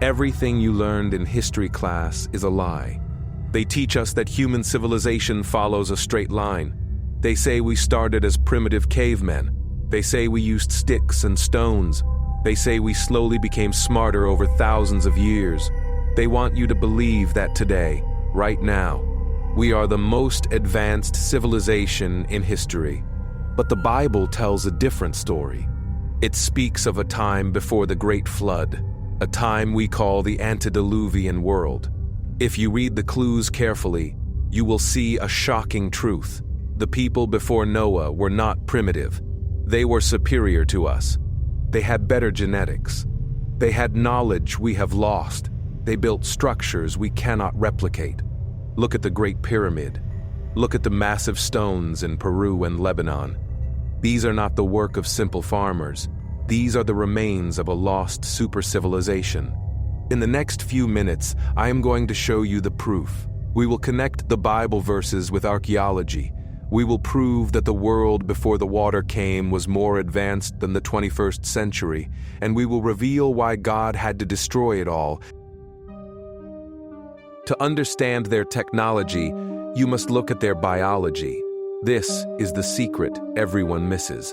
Everything you learned in history class is a lie. They teach us that human civilization follows a straight line. They say we started as primitive cavemen. They say we used sticks and stones. They say we slowly became smarter over thousands of years. They want you to believe that today, right now, we are the most advanced civilization in history. But the Bible tells a different story. It speaks of a time before the Great Flood, a time we call the Antediluvian world. If you read the clues carefully, you will see a shocking truth. The people before Noah were not primitive. They were superior to us. They had better genetics. They had knowledge we have lost. They built structures we cannot replicate. Look at the Great Pyramid. Look at the massive stones in Peru and Lebanon. These are not the work of simple farmers. These are the remains of a lost super-civilization. In the next few minutes, I am going to show you the proof. We will connect the Bible verses with archaeology. We will prove that the world before the water came was more advanced than the 21st century, and we will reveal why God had to destroy it all. To understand their technology, you must look at their biology. This is the secret everyone misses.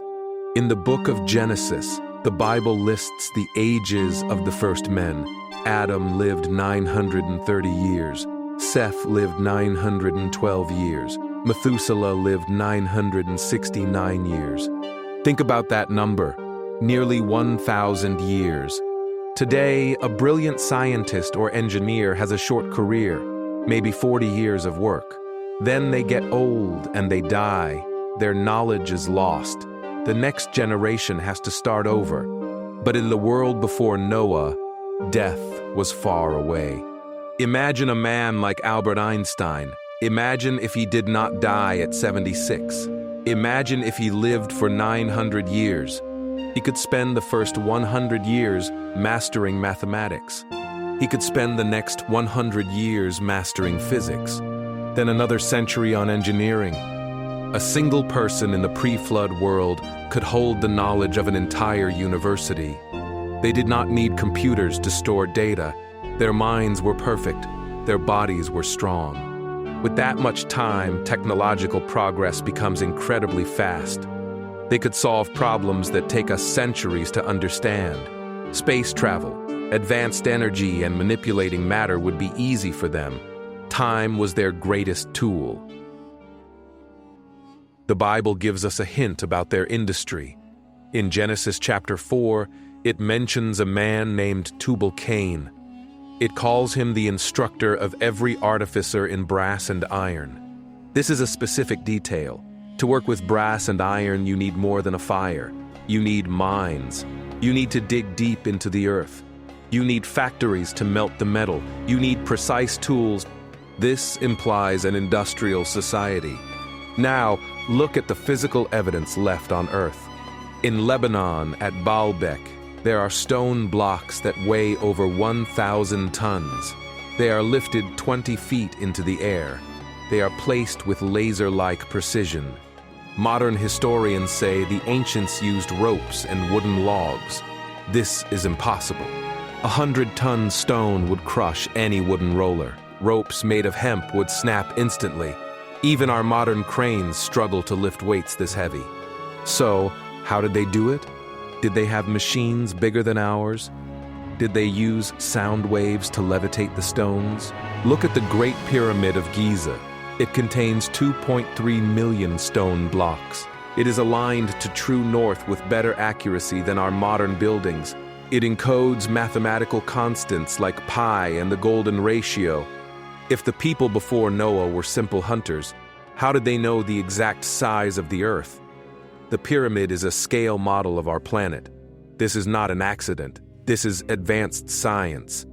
In the book of Genesis, the Bible lists the ages of the first men. Adam lived 930 years. Seth lived 912 years. Methuselah lived 969 years. Think about that number, nearly 1,000 years. Today, a brilliant scientist or engineer has a short career, maybe 40 years of work. Then they get old and they die. Their knowledge is lost. The next generation has to start over. But in the world before Noah, death was far away. Imagine a man like Albert Einstein. Imagine if he did not die at 76. Imagine if he lived for 900 years. He could spend the first 100 years mastering mathematics. He could spend the next 100 years mastering physics. Then another century on engineering. A single person in the pre-flood world could hold the knowledge of an entire university. They did not need computers to store data. Their minds were perfect. Their bodies were strong. With that much time, technological progress becomes incredibly fast. They could solve problems that take us centuries to understand. Space travel, advanced energy, and manipulating matter would be easy for them. Time was their greatest tool. The Bible gives us a hint about their industry. In Genesis chapter 4, it mentions a man named Tubal-Cain. It calls him the instructor of every artificer in brass and iron. This is a specific detail. To work with brass and iron, you need more than a fire. You need mines. You need to dig deep into the earth. You need factories to melt the metal. You need precise tools. This implies an industrial society. Now, look at the physical evidence left on Earth. In Lebanon, at Baalbek, there are stone blocks that weigh over 1,000 tons. They are lifted 20 feet into the air. They are placed with laser-like precision. Modern historians say the ancients used ropes and wooden logs. This is impossible. 100-ton stone would crush any wooden roller. Ropes made of hemp would snap instantly. Even our modern cranes struggle to lift weights this heavy. So, how did they do it? Did they have machines bigger than ours? Did they use sound waves to levitate the stones? Look at the Great Pyramid of Giza. It contains 2.3 million stone blocks. It is aligned to true north with better accuracy than our modern buildings. It encodes mathematical constants like pi and the golden ratio. If the people before Noah were simple hunters, how did they know the exact size of the earth? The pyramid is a scale model of our planet. This is not an accident. This is advanced science.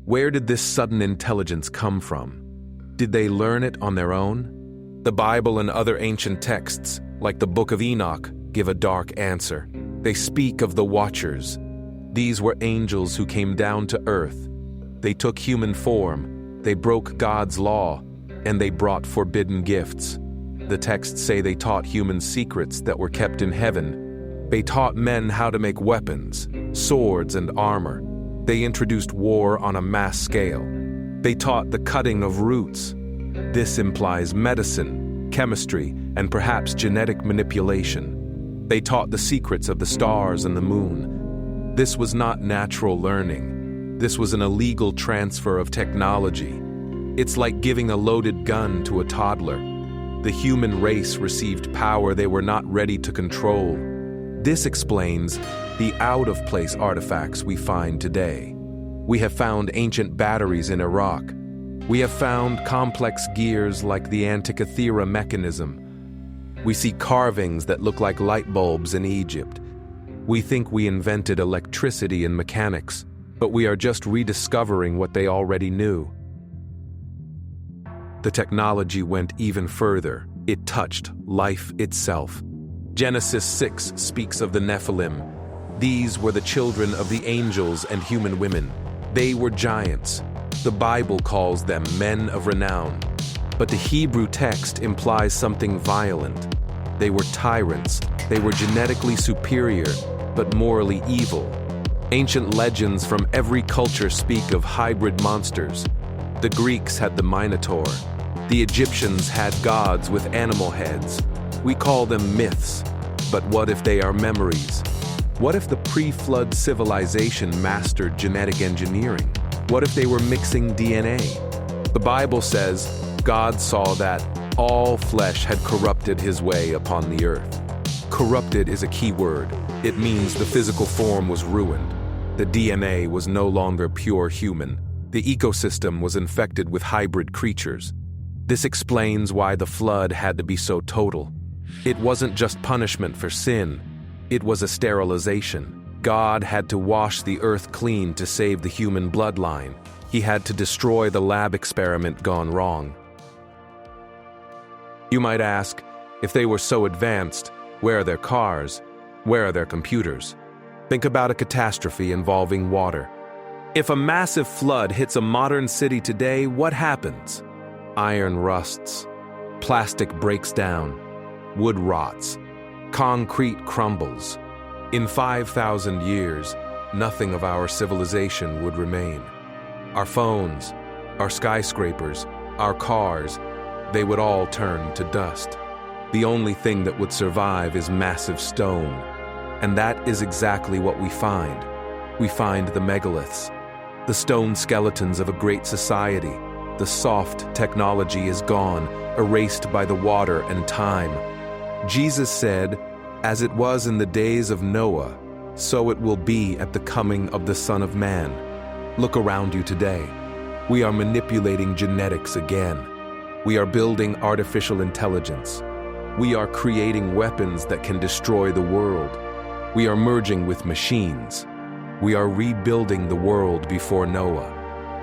Where did this sudden intelligence come from? Did they learn it on their own? The Bible and other ancient texts, like the Book of Enoch, give a dark answer. They speak of the Watchers. These were angels who came down to earth. They took human form, they broke God's law, and they brought forbidden gifts. The texts say they taught humans secrets that were kept in heaven. They taught men how to make weapons, swords, and armor. They introduced war on a mass scale. They taught the cutting of roots. This implies medicine, chemistry, and perhaps genetic manipulation. They taught the secrets of the stars and the moon. This was not natural learning. This was an illegal transfer of technology. It's like giving a loaded gun to a toddler. The human race received power they were not ready to control. This explains the out-of-place artifacts we find today. We have found ancient batteries in Iraq. We have found complex gears like the Antikythera mechanism. We see carvings that look like light bulbs in Egypt. We think we invented electricity and mechanics, but we are just rediscovering what they already knew. The technology went even further. It touched life itself. Genesis 6 speaks of the Nephilim. These were the children of the angels and human women. They were giants. The Bible calls them men of renown. But the Hebrew text implies something violent. They were tyrants. They were genetically superior, but morally evil. Ancient legends from every culture speak of hybrid monsters. The Greeks had the Minotaur. The Egyptians had gods with animal heads. We call them myths. But what if they are memories? What if the pre-flood civilization mastered genetic engineering? What if they were mixing DNA? The Bible says, God saw that all flesh had corrupted his way upon the earth. Corrupted is a key word. It means the physical form was ruined. The DNA was no longer pure human. The ecosystem was infected with hybrid creatures. This explains why the flood had to be so total. It wasn't just punishment for sin. It was a sterilization. God had to wash the earth clean to save the human bloodline. He had to destroy the lab experiment gone wrong. You might ask, if they were so advanced, where are their cars? Where are their computers? Think about a catastrophe involving water. If a massive flood hits a modern city today, what happens? Iron rusts, plastic breaks down, wood rots, concrete crumbles. In 5,000 years, nothing of our civilization would remain. Our phones, our skyscrapers, our cars, they would all turn to dust. The only thing that would survive is massive stone. And that is exactly what we find. We find the megaliths, the stone skeletons of a great society. The soft technology is gone, erased by the water and time. Jesus said, "As it was in the days of Noah, so it will be at the coming of the Son of Man." Look around you today. We are manipulating genetics again. We are building artificial intelligence. We are creating weapons that can destroy the world. We are merging with machines. We are rebuilding the world before Noah.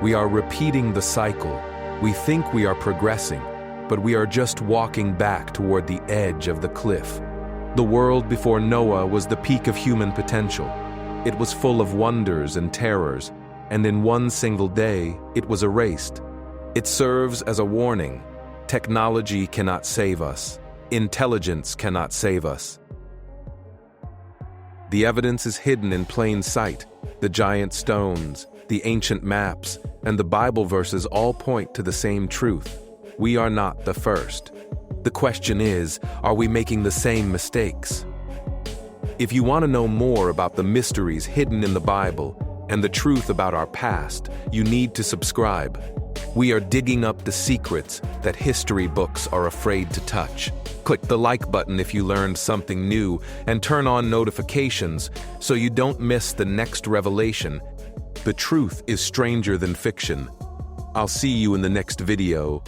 We are repeating the cycle. We think we are progressing, but we are just walking back toward the edge of the cliff. The world before Noah was the peak of human potential. It was full of wonders and terrors, and in one single day, it was erased. It serves as a warning. Technology cannot save us. Intelligence cannot save us. The evidence is hidden in plain sight. The giant stones, the ancient maps, and the Bible verses all point to the same truth. We are not the first. The question is, are we making the same mistakes? If you want to know more about the mysteries hidden in the Bible and the truth about our past, you need to subscribe. We are digging up the secrets that history books are afraid to touch. Click the like button if you learned something new and turn on notifications so you don't miss the next revelation. The truth is stranger than fiction. I'll see you in the next video.